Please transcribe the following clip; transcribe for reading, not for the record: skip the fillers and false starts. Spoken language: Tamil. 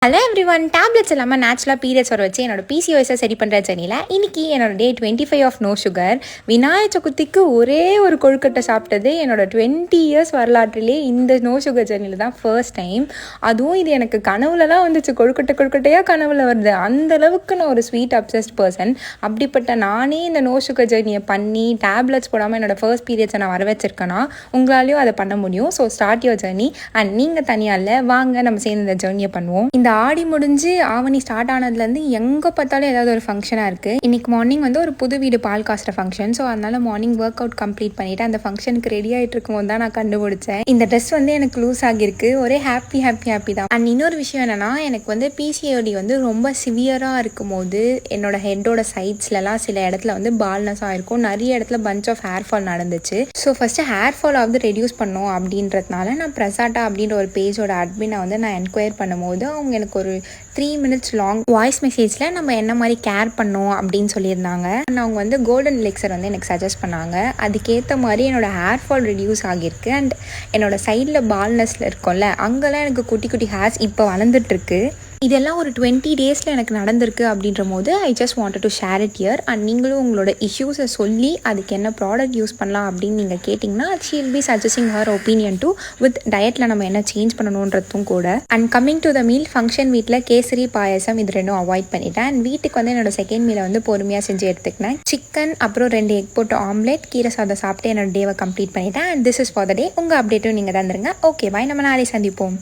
ஹலோ எவ்ரி ஒன், டேப்லெட்ஸ் இல்லாமல் நேச்சுரலாக பீரியட்ஸ் வர வச்சு என்னோட பிசிஓஎஸை சரி பண்ணுற ஜர்னியில் இன்றைக்கி என்னோட டே 25 ஆஃப் நோ சுகர். விநாயகர் சதுர்த்திக்கு ஒரே ஒரு கொழுக்கட்டை சாப்பிட்டது என்னோட 20 இயர்ஸ் வரலாற்றிலே இந்த நோ சுகர் ஜர்னியில் தான் ஃபர்ஸ்ட் டைம். அதுவும் இது எனக்கு கனவுலலாம் வந்துச்சு, கொழுக்கட்டையாக கனவுல வருது. அந்தளவுக்கு நான் ஒரு ஸ்வீட் அப்சஸ்ட் பர்சன். அப்படிப்பட்ட நானே இந்த நோ சுகர் ஜர்னியை பண்ணி டேப்லெட்ஸ் போடாமல் என்னோட ஃபர்ஸ்ட் பீரியட்ஸை நான் வர வச்சிருக்கேன்னா உங்களாலையும் அதை பண்ண முடியும். So start your journey. And நீங்கள் தனியாக இல்லை, வாங்க நம்ம சேர்ந்து இந்த ஜர்னியை பண்ணுவோம். இந்த ஆடி முடிஞ்சு ஆவணி ஸ்டார்ட் ஆனதுலேருந்து எங்கே பார்த்தாலும் ஏதாவது ஒரு ஃபங்க்ஷனாக இருக்குது. இன்றைக்கி மார்னிங் வந்து ஒரு புது வீடு பால் காசுற ஃபங்க்ஷன். ஸோ அதனால் மார்னிங் ஒர்க் அவுட் கம்ப்ளீட் பண்ணிவிட்டு அந்த ஃபங்க்ஷனுக்கு ரெடி ஆகிட்டு இருக்கும்போது தான் நான் கண்டுபிடிச்சேன் இந்த ட்ரெஸ் வந்து எனக்கு லூஸ் ஆகியிருக்கு. ஒரே ஹாப்பி தான். அண்ட் இன்னொரு விஷயம் என்னென்னா, எனக்கு வந்து பிசிஓடி வந்து ரொம்ப சிவியராக இருக்கும் போது என்னோட ஹெட்டோட சைட்ஸ்லலாம் சில இடத்துல வந்து பால்னஸாக இருக்கும். நிறைய இடத்துல பஞ்ச் ஆஃப் ஹேர் ஃபால் நடந்துச்சு. ஸோ ஃபஸ்ட்டு ஹேர் ஃபால் ஆகுது ரெடியூஸ் பண்ணோம் அப்படின்றதுனால நான் பிரசாட்டா அப்படின்ற ஒரு பேஜோட அட்மினை வந்து நான் என்கொயர் பண்ணும்போது அவங்க எனக்கு ஒரு 3 minutes லாங் வாய்ஸ் மெசேஜில் நம்ம என்ன மாதிரி கேர் பண்ணோம் அப்படின்னு சொல்லியிருந்தாங்க. அவங்க வந்து கோல்டன் எலிக்சர் வந்து எனக்கு சஜஸ்ட் பண்ணாங்க. அதுக்கேற்ற மாதிரி என்னோடய ஹேர் ஃபால் ரெடியூஸ் ஆகியிருக்கு. அண்ட் என்னோடய சைடில் பால்னஸில் இருக்கும்ல, அங்கெல்லாம் எனக்கு குட்டி குட்டி ஹேர்ஸ் இப்போ வளர்ந்துட்டுருக்கு. இதெல்லாம் ஒரு 20 டேஸில் எனக்கு நடந்திருக்கு அப்படின்ற போது I just wanted to share it here. And நீங்களும் உங்களோட இஷ்யூஸை சொல்லி அதுக்கு என்ன ப்ராடக்ட் யூஸ் பண்ணலாம் அப்படின்னு நீங்கள் கேட்டிங்கன்னா she will be suggesting her opinion to with டயட்டில் நம்ம என்ன சேஞ்ச் பண்ணணுன்றதும் கூட. And coming to the meal, function வீட்டில் கேசரி பாயசம் இது ரெண்டும் அவாய்ட் பண்ணிட்டேன். அண்ட் வீட்டுக்கு வந்து என்னோட செகண்ட் மீலை வந்து பொறுமையாக செஞ்சு எடுத்துக்கினேன். சிக்கன் அப்புறம் 2 எக் போட்டு ஆம்லேட் கீரை சாதம் சாப்பிட்டு என்னோட டேவை கம்ப்ளீட் பண்ணிட்டேன். And this is for the day. உங்கள் அப்டேட்டும் நீங்கள் தந்துருங்க. ஓகே பாய், நம்ம நாளை சந்திப்போம்.